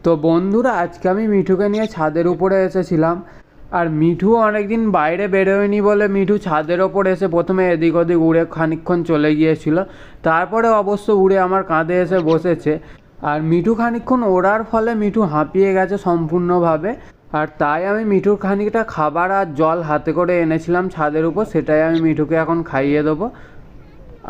তো বন্ধুরা আজকে আমি মিঠুকে নিয়ে ছাদের উপরে এসেছিলাম। আর মিঠু অনেকদিন বাইরে বেরোয়নি বলে মিঠু ছাদের ওপর এসে প্রথমে এদিক ওদিক উড়ে খানিকক্ষণ চলে গিয়েছিল, তারপরে অবশ্য উড়ে আমার কাঁধে এসে বসেছে। আর মিঠু খানিকক্ষণ ওড়ার ফলে মিঠু হাঁপিয়ে গেছে সম্পূর্ণভাবে। আর তাই আমি মিঠুর খানিকটা খাবার আর জল হাতে করে এনেছিলাম ছাদের উপর, সেটাই আমি মিঠুকে এখন খাইয়ে দেবো।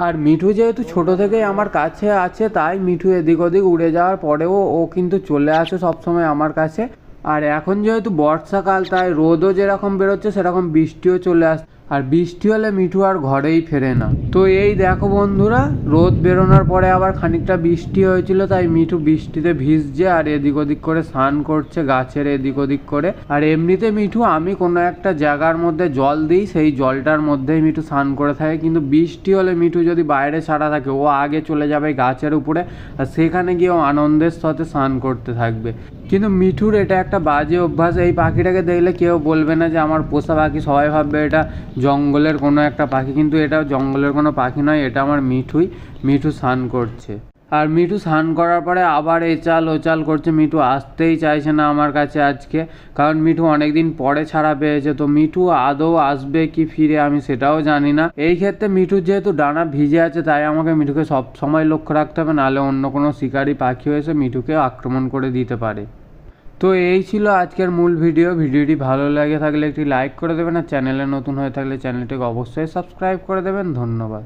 আর মিঠু যেহেতু ছোটো থেকেই আমার কাছে আছে, তাই মিঠু এদিক ওদিক উড়ে যাওয়ার পরেও ও কিন্তু চলে আসে সবসময় আমার কাছে। আর এখন যেহেতু বর্ষাকাল, তাই রোদও যেরকম বেরোচ্ছে সেরকম বৃষ্টিও চলে আসছে। আর বৃষ্টি হলে মিঠু আর ঘরেই ফেরে না। তো এই দেখো বন্ধুরা, রোদ বেরোনোর পরে আবার খানিকটা বৃষ্টি হয়েছিল, তাই মিঠু বৃষ্টিতে ভিজছে আর এদিক ওদিক করে স্নান করছে গাছের এদিক ওদিক করে। আর এমনিতে মিঠু আমি কোনো একটা জায়গার মধ্যে জল দিই, সেই জলটার মধ্যেই মিঠু স্নান করে থাকে। কিন্তু বৃষ্টি হলে মিঠু যদি বাইরে ছাড়া থাকে, ও আগে চলে যাবে গাছের উপরে, আর সেখানে গিয়ে ও আনন্দের সাথে স্নান করতে থাকবে। কিন্তু মিঠুর এটা একটা বাজে অভ্যাস। এই পাখিটাকে দেখলে কেউ বলবে না যে আমার পোষা পাখি, সবাই ভাববে এটা জঙ্গলের কোনো একটা পাখি, কিন্তু এটা জঙ্গলের কোনো পাখি নয়, এটা আমার মিঠুই। মিঠু স্নান করছে। আর মিঠু স্নান করার পরে আবার এচাল ওচাল করছে। মিঠু আসতেই চাইছে না আমার কাছে আজকে, কারণ মিঠু অনেকদিন পরে ছাড়া পেয়েছে। তো মিঠু আদৌ আসবে কি ফিরে আমি সেটাও জানি না। এই ক্ষেত্রে মিঠুর যেহেতু ডানা ভিজে আছে, তাই আমাকে মিঠুকে সব সময় লক্ষ্য রাখতে হবে, নাহলে অন্য কোনো শিকারী পাখি এসে মিঠুকে আক্রমণ করে দিতে পারে। তো এই ছিল আজকের মূল ভিডিওটি ভালো লাগে থাকলে একটি লাইক করে দেবেন, আর চ্যানেলে নতুন হয়ে থাকলে চ্যানেলটিকে অবশ্যই সাবস্ক্রাইব করে দেবেন। ধন্যবাদ।